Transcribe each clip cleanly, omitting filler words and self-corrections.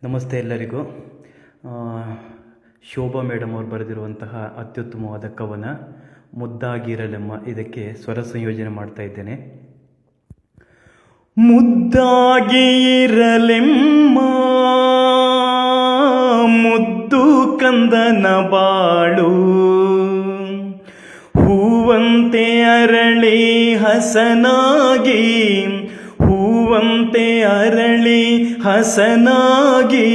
ನಮಸ್ತೆ ಎಲ್ಲರಿಗೂ. ಶೋಭಾ ಮೇಡಮ್ ಅವರು ಬರೆದಿರುವಂತಹ ಅತ್ಯುತ್ತಮವಾದ ಕವನ ಮುದ್ದಾಗಿರಲೆಮ್ಮ. ಇದಕ್ಕೆ ಸ್ವರ ಸಂಯೋಜನೆ ಮಾಡ್ತಾ ಇದ್ದೇನೆ. ಮುದ್ದಾಗಿರಲೆಮ್ಮ ಮುದ್ದು ಕಂದನ ಬಾಳು, ಹೂವಂತೆ ಅರಳಿ ಹಸನಾಗಿ, ಹೂವಂತೆ ಅರಳಿ ಹಸನಾಗಿ,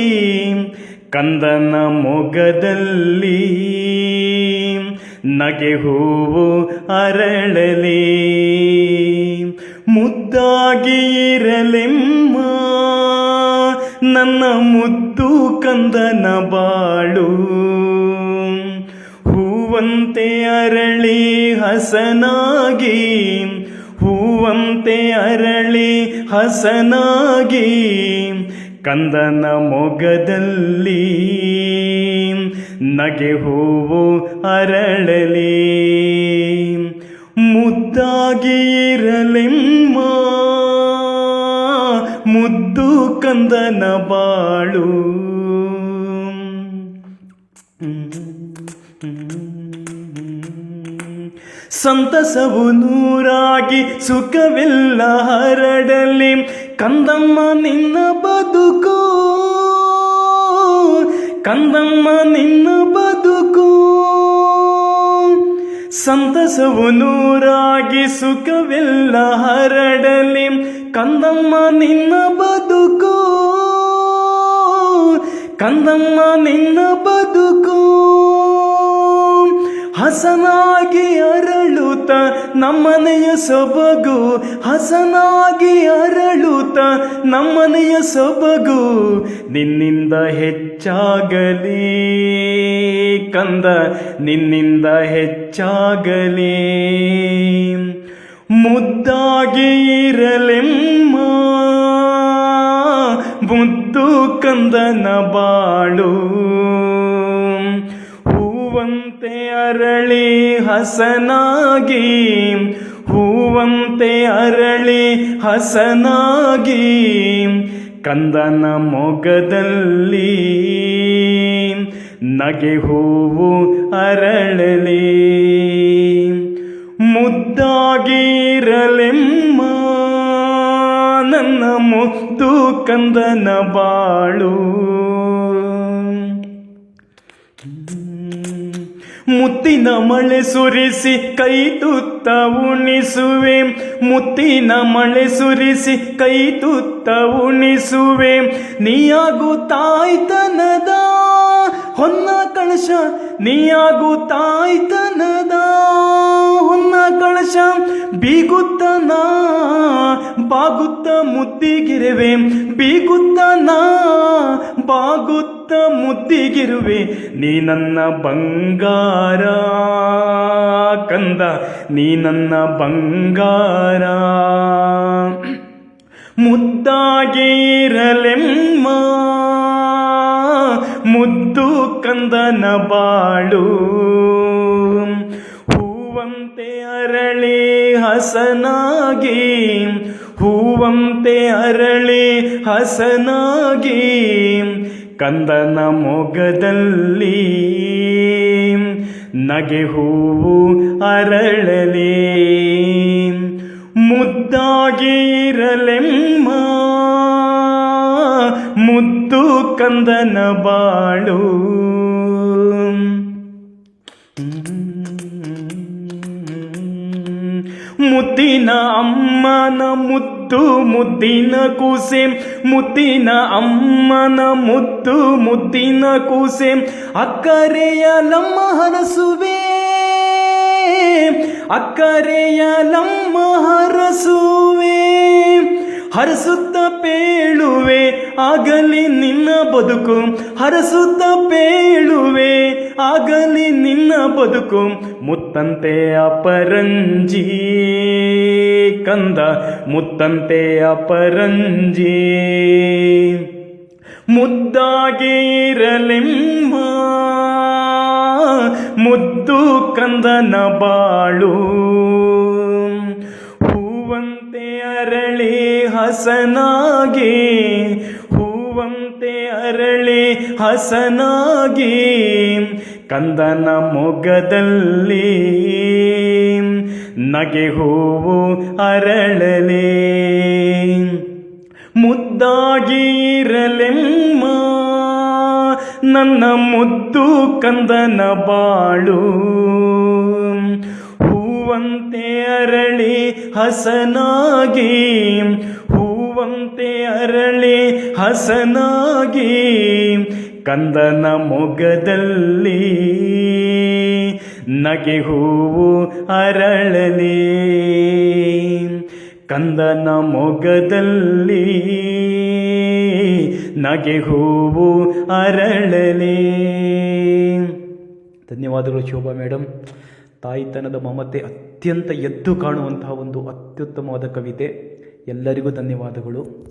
ಕಂದನ ಮೊಗದಲ್ಲಿ ನಗೆ ಹೂವು ಅರಳಲಿ. ಮುದ್ದಾಗಿ ಇರಲೆಮ್ಮ ನನ್ನ ಮುದ್ದು ಕಂದನ ಬಾಳು, ಹೂವಂತೆ ಅರಳಿ ಹಸನಾಗಿ, ಹೂವಂತೆ ಅರಳಿ ಹಸನಾಗಿ, ಕಂದನ ಮೊಗದಲ್ಲಿ ನಗೆ ಹೂವು ಅರಳಲಿ. ಮುದ್ದಾಗಿ ಇರಲೆಮ್ಮ ಮುದ್ದು ಕಂದನ ಬಾಳು. ಸಂತಸವು ನೂರಾಗಿ ಸುಖವೆಲ್ಲ ಹರಡಲಿ, ಕಂದಮ್ಮ ನಿನ್ನ ಬದುಕು, ಕಂದಮ್ಮ ನಿನ್ನ ಬದುಕು. ಸಂತಸವು ನೂರಾಗಿ ಸುಖವೆಲ್ಲ ಹರಡಲಿ, ಕಂದಮ್ಮ ನಿನ್ನ ಬದುಕು, ಕಂದಮ್ಮ ನಿನ್ನ ಬದುಕು. ಹಸನಾಗಿ ಅರಳುತ್ತ ನಮ್ಮನೆಯ ಸೊಬಗು, ಹಸನಾಗಿ ಅರಳುತ್ತ ನಮ್ಮನೆಯ ಸೊಬಗು, ನಿನ್ನಿಂದ ಹೆಚ್ಚಾಗಲಿ ಕಂದ, ನಿನ್ನಿಂದ ಹೆಚ್ಚಾಗಲಿ. ಮುದ್ದಾಗಿ ಇರಲೆಮ್ಮ ಮುದ್ದು ಕಂದನ ಬಾಳು, ಹೂವಂತೆ ಅರಳಿ ಹಸನಾಗಿ, ಹೂವಂತೆ ಅರಳಿ ಹಸನಾಗಿ, ಕಂದನ ಮೊಗದಲ್ಲಿ ನಗೆ ಹೂವು ಅರಳಲಿ. ಮುದ್ದಾಗಿ ಇರಲೆಮ್ಮ ನನ್ನ ಮುದ್ದು ಕಂದನ ಬಾಳು. ಮುತ್ತಿನ ಮಳೆ ಸುರಿಸಿ ಕೈ ತುತ್ತ ಉಣಿಸುವೆ, ಮುತ್ತಿನ ಮಳೆ ಸುರಿಸಿ ಕೈ ತುತ್ತ ಉಣಿಸುವೆ, ನೀಯಾಗು ತಾಯ್ತನದ ಹೊನ್ನ ಕಳಶ, ನೀಯಾಗು ತಾಯ್ತನದ ಹೊನ್ನ ಕಳಶ. ಬೀಗುತ್ತನ ಬಾಗುತ್ತ ಮುದ್ದಿಗಿರುವೆ, ಬೀಗುತ್ತನ ಬಾಗುತ್ತ ಮುದ್ದಿಗಿರುವೆ, ನೀ ನನ್ನ ಬಂಗಾರ ಕಂದ, ನೀ ನನ್ನ ಬಂಗಾರ. ಮುದ್ದಾಗಿ ಇರಲೆಮ್ಮ ಮುದ್ದು ಕಂದನ ಬಾಳು, ಹೂವಂತೆ ಅರಳಿ ಹಸನಾಗಿ, ಹೂವಂತೆ ಅರಳಿ ಹಸನಾಗಿ, ಕಂದನ ಮೊಗದಲ್ಲಿ ನಗೆ ಹೂವು ಅರಳಲಿ. ಮುದ್ದಾಗಿ ಇರಲೆಮ್ಮ ಮುದ್ದು ಕಂದನ ಬಾಳು. ಮುತ್ತಿನ ಅಮ್ಮನ ಮುದ್ದು ಮುದ್ದಿನ ಕೂಸೆ, ಮುತ್ತಿನ ಅಮ್ಮನ ಮುದ್ದು ಮುದ್ದಿನ ಕೂಸೆ, ಅಕ್ಕರೆಯಲಮ್ಮ ಹರಸುವೆ, ಅಕ್ಕರೆಯಲಮ್ಮ ಹರಸುವೆ. ಹರಸುತ್ತ ಪೇಳುವೆ ಆಗಲಿ ನಿನ್ನ ಬದುಕು, ಹರಸುತ್ತ ಪೇಳುವೆ ಆಗಲಿ ನಿನ್ನ ಬದುಕು, ಮುತ್ತಂತೆ ಅಪರಂಜಿ ಕಂದ, ಮುತ್ತಂತೆ ಅಪರಂಜಿ. ಮುದ್ದಾಗಿ ಇರಲೆಮ್ಮ ಮುದ್ದು ಕಂದನ ಬಾಳು, ಹೂವಂತೆ ಅರಳಿ ಹಸನಾಗಿ, ಹೂವ ಹೂವಂತೆ ಅರಳಿ ಹಸನಾಗಿ ಕಂದನ ಮೊಗದಲ್ಲಿ ನಗೆ ಹೂವು ಅರಳಲಿ. ಮುದ್ದಾಗಿ ಇರಲೆಮ್ಮ ನನ್ನ ಮುದ್ದು ಕಂದನ ಬಾಳು. ಹೂವಂತೆ ಅರಳಿ ಹಸನಾಗಿ, ಹೂವಂತೆ ಅರಳಿ ಹಸನಾಗಿ ಕಂದನ ಮೊಗದಲ್ಲಿ ನಗೆ ಹೂವು ಅರಳಲಿ. ಕಂದನ ಮೊಗದಲ್ಲಿ ನಗೆ ಹೂವು ಅರಳಲಿ. ಧನ್ಯವಾದಗಳು ಶೋಭಾ ಮೇಡಮ್. ತಾಯಿತನದ ಮಮತೆ ಅತ್ಯಂತ ಎದ್ದು ಕಾಣುವಂತಹ ಒಂದು ಅತ್ಯುತ್ತಮವಾದ ಕವಿತೆ. ಎಲ್ಲರಿಗೂ ಧನ್ಯವಾದಗಳು.